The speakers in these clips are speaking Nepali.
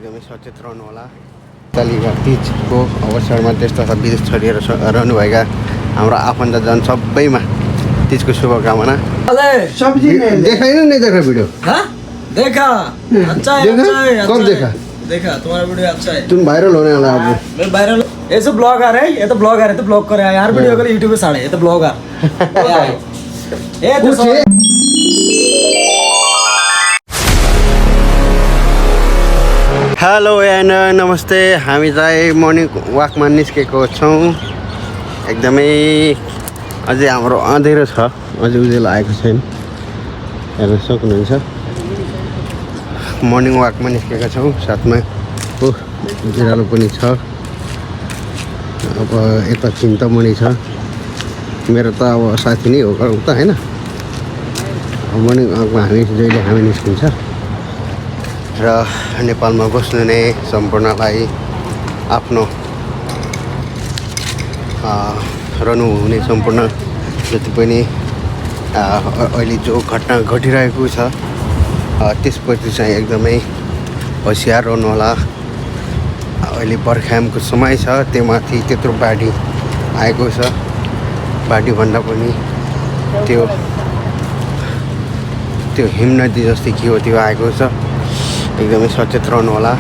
एकदमै सचेत रहनु होला। कालीघाट तीजको अवसरमा त्यस्ता विदेश छोडिएर रहनुभएका हाम्रो आफन्तजन सबैमा तीजको शुभकामना। सब्जी देखाइन नहीं देखा वीडियो? हाँ देखा, अच्छा है, देखा? अच्छा है, अच्छा कब है। देखा? देखा तुम्हारा वीडियो अच्छा है। तुम वायरल होने वाला आप। मैं वायरल ये सब ब्लॉगर है, ये तो ब्लॉगर है, तो ब्लॉग कर रहा है यार। वीडियो कर यूट्यूब पे साड़े, ये तो ब्लॉगर ये तो पूछे। हेलो एन्ड नमस्ते। हामी चाहिँ मर्निङ वाकमा निस्केको छौँ। एकदमै अझै हाम्रो अँधेरो छ, अझै उज्यालो आएको छैन, हेर्न सक्नुहुन्छ। मर्निङ वाकमा निस्केका छौँ, साथमा उज्यालो पनि छ। अब यता चिन्तामणि छ, मेरो त अब साथी नै हो उता होइन। मर्निङ वाकमा हामी निस्किन्छ र नेपालमा बस्नुहुने सम्पूर्णलाई आफ्नो रहनुहुने सम्पूर्ण जति पनि अहिले जो घटना घटिरहेको छ त्यसप्रति चाहिँ एकदमै होसियार रहनुहोला। अहिले बर्खायामको समय छ, त्योमाथि त्यत्रो बाढी आएको छ। बाढीभन्दा पनि त्यो हिमनदी जस्तै के हो त्यो आएको छ। एकदमै सचेत रहनु होला।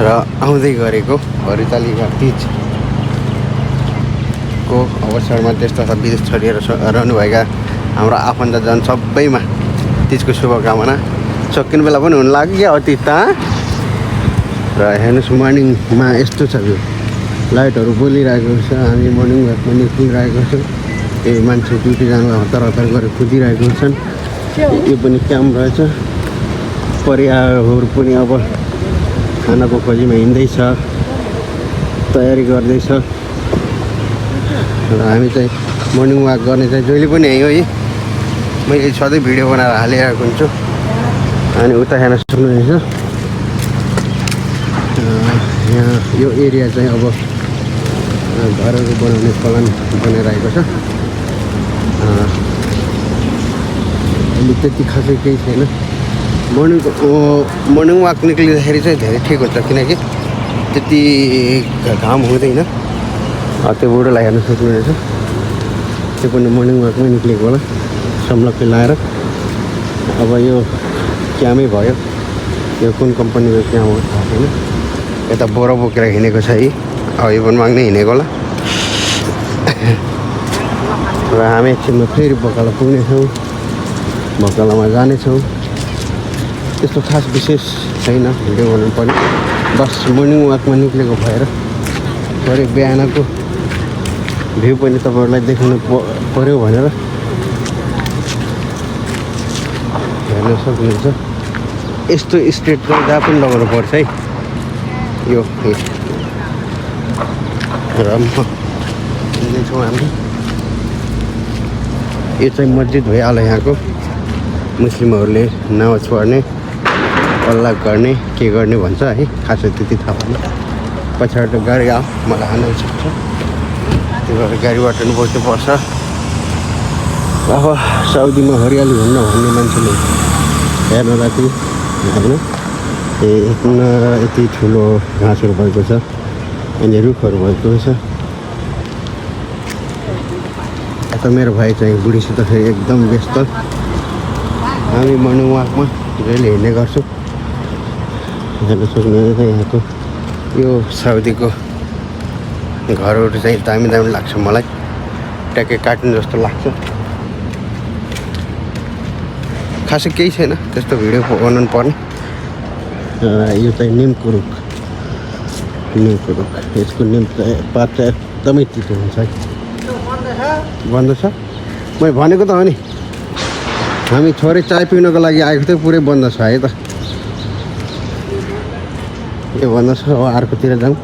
र आउँदै गरेको हरितालिघाट तीजको अवसरमा त्यस्ता विदेश छोडिएर रहनुभएका हाम्रो आफन्तजन सबैमा तीजको शुभकामना। सकिने बेला पनि हुन लाग्यो क्या अतीत त। र हेर्नुहोस् मर्निङमा यस्तो छ, यो लाइटहरू बोलिरहेको छ। हामी मर्निङ वाकमा निस्किरहेको छौँ। केही मान्छे ड्युटी जानु हतार हतार गरेर कुदिरहेको छन्। यो पनि क्याम्प रहेछ। परिवारहरू पनि अब खानाको खोजीमा हिँड्दैछ, तयारी गर्दैछ। र हामी चाहिँ मर्निङ वाक गर्ने चाहिँ जहिले पनि है हो। मैले सधैँ भिडियो बनाएर हालिरहेको हुन्छु। अनि उता हेर्न सक्नुहुनेछ, यहाँ यो एरिया चाहिँ अब घरहरू बनाउने प्लान बनाइरहेको छ। अहिले त्यति खासै केही छैन। मर्निङ वाक निक्लिँदाखेरि चाहिँ धेरै ठिक हुन्छ, किनकि त्यति घाम हुँदैन। त्यो बुढोलाई हेर्न सक्नुहुनेछ, त्यो पनि मर्निङ वाकमै निक्लेको होला, समलक्की लाएर। अब यो क्यामै भयो, यो कुन कम्पनीको क्याम हो थाहा छैन। यता बोरा बोकेर हिँडेको छ है, अब यो पनि माग्नै हिँडेको होला। र हामी एकछिनमा फेरि बकाला पुग्नेछौँ, बकालामा जानेछौँ। त्यस्तो खास विशेष छैन भिडियो बनाउनु पर्ने, बस मर्निङ वाकमा निक्लेको भएर थोरै बिहानको भ्यू पनि तपाईँहरूलाई देखाउनु पऱ्यो भनेर हेर्न सक्नुहुन्छ। यस्तो स्ट्रेट चाहिँ जहाँ पनि लगाउनु पर्छ है। यो र हिँड्दैछौँ हामी। यो चाहिँ मस्जिद भइहाल्यो यहाँको। मुस्लिमहरूले नमाज पढ्ने, अल्लाह गर्ने, के गर्ने भन्छ है, खासै त्यति थाहा भएन। पछाडि गाडी आऊ, मलाई हान्नु सक्छ, त्यो भएर गाडीबाट पनि बस्नुपर्छ। अब साउदीमा हरियाली हुन्न भन्ने मान्छेले हेर्न राति होइन, यति ठुलो घाँसहरू भएको छ, अनि रुखहरू भएको छ। यता मेरो भाइ चाहिँ बुढीसित फेरि एकदम व्यस्त। हामी मर्निङ वाकमा जहिले हिँड्ने गर्छौँ। हेर्न सक्नुहुन्छ यहाँको यो साउदीको घरहरू चाहिँ दामी दामी लाग्छ मलाई, ट्याक्कै कार्टुन जस्तो लाग्छ। खासै केही छैन त्यस्तो भिडियो बनाउनु पर्ने। यो चाहिँ निमको रुख, यसको निम पात चाहिँ एकदमै तितो हुन्छ है। बन्द छ, मैले भनेको त हो नि। हामी छोरी चाय पिउनको लागि आएको थियो, पुरै बन्द छ है त। यो बन्द छ, अब अर्कोतिर जाउँ।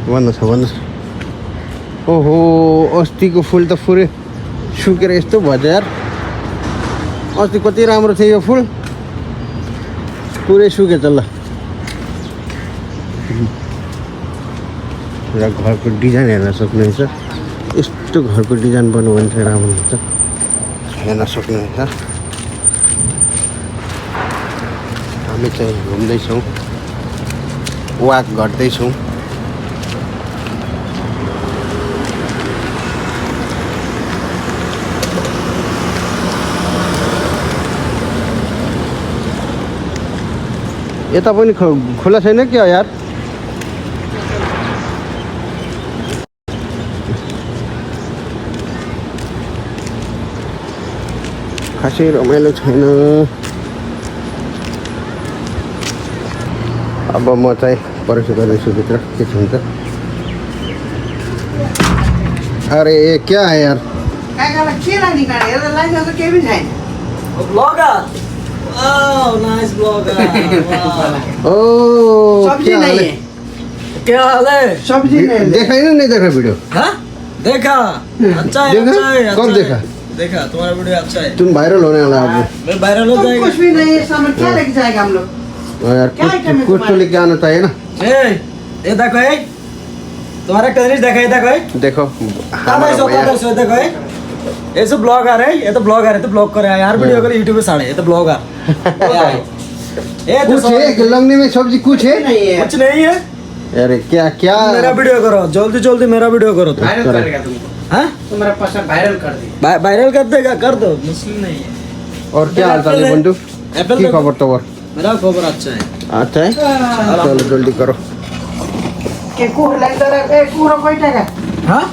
बन्द छ। ओहो, अस्तिको फुल त पुरै सुकेर यस्तो भएछ यार। अस्ति कति राम्रो थियो यो फुल, पुरै सुकेछ ल। र घरको डिजाइन हेर्न सक्नुहुन्छ, यस्तो घरको डिजाइन बनाउनु भने चाहिँ राम्रो हुन्छ। हेर्न सक्नुहुन्छ। हामी चाहिँ घुम्दैछौँ, वाक गर्दैछौँ। यता पनि खुला छैन क्या यार? खासै रमाइलो छैन। अब म चाहिँ प्रवेश गर्दैछु भित्र, के छ हुन्छ। अरे ये क्या है यार? ब्लॉगर, वाह नाइस ब्लॉगर। ओ सब्जी नहीं है, क्या हाल है? सब्जी नहीं देखा ही नहीं देखा वीडियो? हाँ देखा, अच्छा है, देखा? अच्छा है, कौन अच्छा है। देखा? देखा तुम्हारा वीडियो अच्छा है। तुम वायरल होने वाला है मैं वायरल हो जाएगा। कुछ भी नहीं है, सामान क्या लेके जाएगा हम लोग? अब यार। क्या item है कुछ तो तुम्हारे? लेके आना चाहिए ना। ये देखो ये तुम्हारा टेनिस देखा, ये देखो ये देखो हमारा भैया देखो ये सब ब्लॉगर है, ये तो ब्लॉगर है, तो ब्लॉग करे यार वीडियो करे यूट्यूब पे साड़े, ये तो ब्लॉगर। ये तो कुछ है लंगनी में सब्जी कुछ है? नहीं है। कुछ नहीं है। अरे क्या क्या? मेरा वीडियो करो, जल्दी जल्दी मेरा वीडियो करो तुम। वायरल करेगा तुमको। हाँ तुम्हारा पसंद वायरल कर दिया। वायरल कर देगा, कर दो, मुश्किल नहीं है। और क्या हाल चाल है बंधु? एप्पल की देखो। खबर तो और मेरा खबर अच्छा है। अच्छा है? चलो जल्दी करो। के कुर लाइन तरह ए कुर कोई टका? हाँ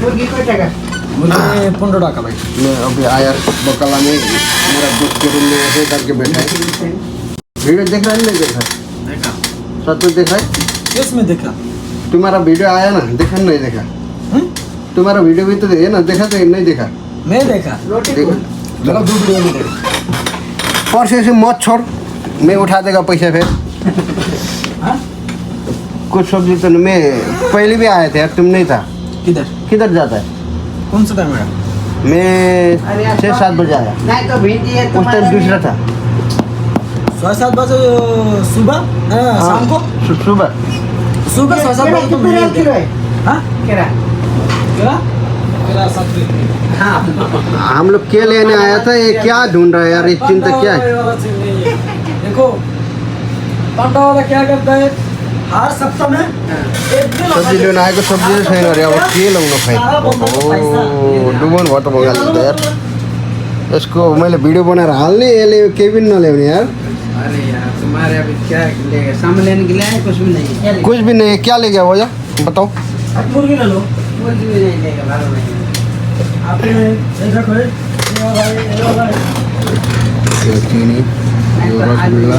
मुर्गी कोई टका? मुझे 15 टाका भाई। मैं अभी आया बकला में, मेरा दोस्त के रूम में ऐसे करके बैठा है। वीडियो देख रहा है नहीं देख रहा? देखा। सच में देखा है? किस में देखा? तुम्हारा वीडियो आया ना, देखा नहीं देखा? तुम्हारा वीडियो भी तो है ना, देखा तो नहीं देखा? मैं देखा। रोटी देखा? मेरा दो वीडियो में देखा। परसों से मत छोड़, मैं उठा देगा पैसा फिर। हाँ कुछ सब्जी तो मैं पहले भी आया था यार, तुम नहीं था। किधर? किधर जाता है? कौन सा था मेरा? मैं 6-7 बजे आया, नहीं तो भिंडी है उस टाइम दूसरा था। 6-7 बजे सुबह, शाम को सुबह सुबह 6-7 बजे तो कितने मैं किलो है? हाँ केरा? केला केला 7 रुपये। हाँ। हम लोग के लेने आया था, ये क्या ढूंढ रहा है यार? ये चिंता क्या है? देखो पंडा वाला क्या करता है, हर सप्ताह में एक दिन सब्जी लेने आएको सब्जी नै छैन अरे, अब के लाउनु खै? ओहो डुबन भयो त बगाली त यार। यसको मैले भिडियो बनाएर हाल्ने, यसले केही पनि नल्याउने यार। अरे यार तुम्हारे अभी क्या लेगा? सामान लेने के लिए आए, कुछ भी नहीं है। कुछ भी नहीं, क्या ले गया भैया बताओ? अब मुर्गी ले लो। कुछ भी नहीं लेगा, भालो नहीं। आपने ये देखो ये वाला यो चिनी, यो रसगुल्ला।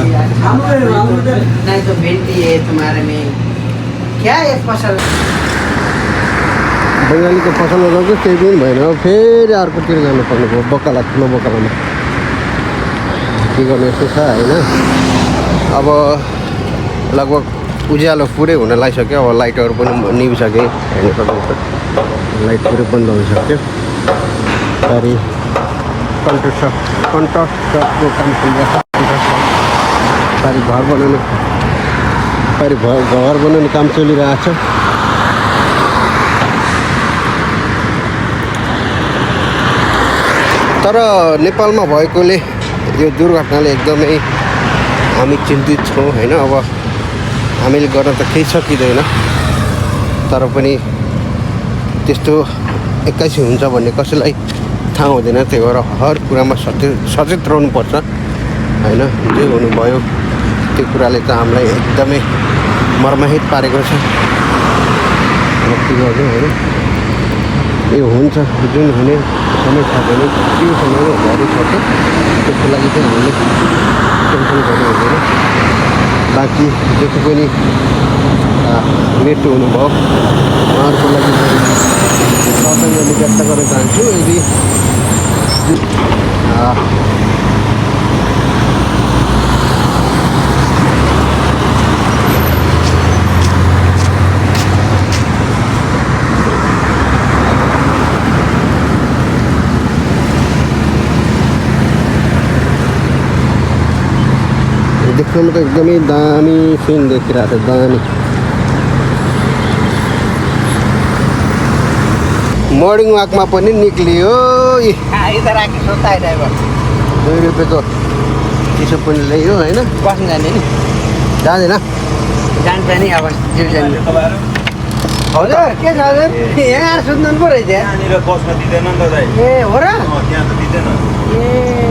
नहीं तो भिंडी है तुम्हारे में। क्या है फसल? बङ्गालीको फसल लगाउँछ केही पनि भएन, अब फेरि अर्कोतिर जानुपर्ने भयो, बकाला ठुलो बकालामा। के गर्ने यस्तो छ होइन। अब लगभग उज्यालो पुरै हुन लागिसक्यो, अब लाइटहरू पनि निभिसके, हेर्नु सक्नुहुन्छ लाइट पुरै बन्द भइसक्यो। पारि कन्स्ट्रक्सनको काम चलिरहेको छ। पारि घर बनाउने काम चलिरहेको छ। तर नेपालमा भएकोले यो दुर्घटनाले एकदमै हामी चिन्तित छौँ होइन। अब हामीले गर्न त केही सकिँदैन, तर पनि त्यस्तो 21 हुन्छ भन्ने कसैलाई थाहा हुँदैन। त्यही भएर हर कुरामा सचेत रहनुपर्छ होइन। जे हुनुभयो त्यो कुराले त हामीलाई एकदमै मर्माहित पारेको छ। के गर्नु होइन, यो हुन्छ जुन हुने समय छ भने त्यो समयमा भरि सक्छ, त्यसको लागि चाहिँ हामीले टेन्सन गर्नु हुँदैन। बाँकी जति पनि मृत्यु हुनुभयो उहाँहरूको लागि श्रद्धाञ्जली व्यक्त गर्न चाहन्छु। यदि देख्नुमा त एकदमै दामी सिन देखिरहेको छ, दामी। मर्निङ वाकमा पनि निक्लियो। इधर आके सोता है ड्राइवर। 2 रुपियाँको चिसो पनि ल्यायो होइन बस्न जाने नि जाँदैन जान्छ नि अब जिउ जाने तपाईँहरू हजुर के छ हजुर यहाँ सुत्नु पो रहेछ त्यहाँनिर बस्न दिँदैन नि त दाइ ए हो र त्यहाँ त दिँदैन ए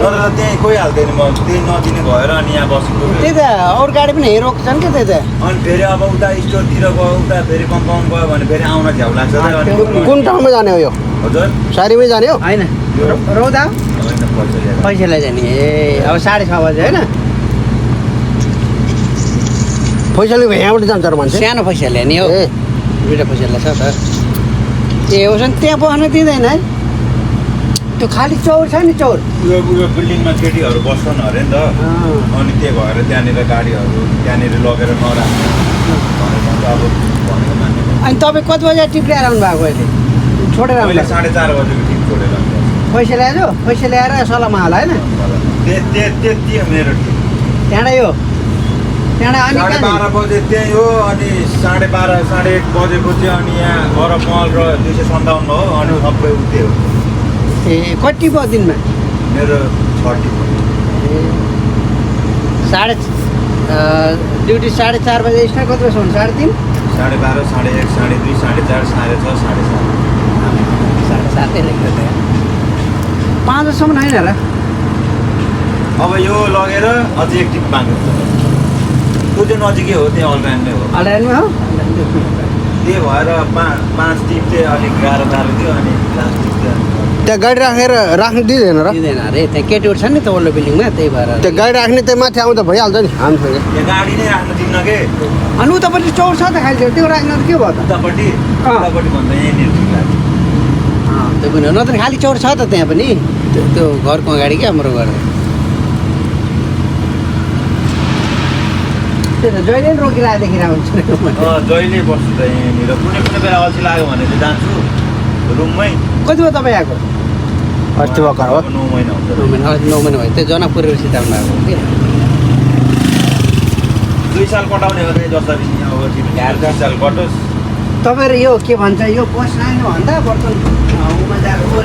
नत्र त त्यहीँ कोही हाल्दैन म त्यही नदिने भएर अनि यहाँ बसेको त्यही त अरू गाडी पनि रोक्छन् क्या त्यही त अनि फेरि अब उता स्टोरतिर गयो उता फेरि कम्पाउन्ड गयो भने फेरि आउन झ्याउ लाग्छ त अनि कुन ठाउँमा जाने हो यो हजुर सारीमै जाने हो होइन रौदा होइन, पैसा लिएर। पैसालाई जाने ए अब 6:30 बजे होइन पैसाले यहाँबाट जान्छ र मान्छे सानो पैसा ल्याउने हो ए दुइटा पैसा छ त ए उसो भने त्यहाँ बस्न दिँदैन है त्यो खाली चौर छ नि चौर उयो बिल्डिङमा केटीहरू बस्छन् अरे नि त अनि त्यही भएर त्यहाँनिर गाडीहरू त्यहाँनिर लगेर नराख्नु भनेर त अब भनेको मान्नु अनि तपाईँ कति बजी टिप ल्याएर आउनु भएको अहिले छोडेर आउनु मैले भएको? 4:30 बजेको टिप छोडेर आउँछु। पैसा ल्याएछौ पैसा ल्याएर सल्लाहमा होला होइन त्यति हो मेरो टिप त्यहाँबाट यो त्यहाँबाट अनि कहाँ 12:30 बजे त्यही हो अनि 12:30 1:30 बजेपछि अनि यहाँ अरबमल र 257 हो अनि सबै उतै हो ए कति भयो दिनमा मेरो 6 टिप ड्युटी 4:30 बजे स्टार्ट कति बजीसम्म 3:30 12:30 1:30 2:30 4:30 6:30 7:30 लेख्दै 5 बजीसम्म होइन र अब यो लगेर अझै एक टिप माग्नु त्यो चाहिँ नजिकै हो त्यहाँ अलराइनमै हो अनलाइनमा हो त्यही भएर 5 टिप चाहिँ अलिक गाह्रो थियो अनि लास्ट टिप चाहिँ त्यहाँ गाडी राख्नु दिँदैन र दिँदैन अरे त्यहाँ केटीहरू छ नि त वल्लो बिल्डिङमा त्यही भएर त्यो गाडी राख्ने त्यहाँ माथि आउँदा भइहाल्छ नि हामीसँग यहाँ गाडी नै राख्न दिन्न के अनि उतापट्टि चौर छ त खालि त्यो राख्न त के भयो त उतापट्टि अँ। उतापट्टि भन्दा यहीँनिर ठिक लाग्छ त्यो पनि हो नत्र खालि चौर छ त त्यहाँ पनि त्यो घरको अगाडि क्या हाम्रो घर त्यो त जहिले पनि रोकिरहेदेखि हुन्छ जहिले बस्छु त यहीँनिर कुनै बेला अल्छी लाग्यो भने चाहिँ जान्छु रुममै कति भयो तपाईँ आएको अस्ति भर्खर हो 9 महिना हुन्छ 9 महिना भयो त्यो जनकपुर सिटाउनु भएको कि 2 साल कटाउने हो त्यही जसरी अब 2 साल कटोस् तपाईँहरू यो के भन्छ यो बस आएन भन्दा बर्तन उमा जाएको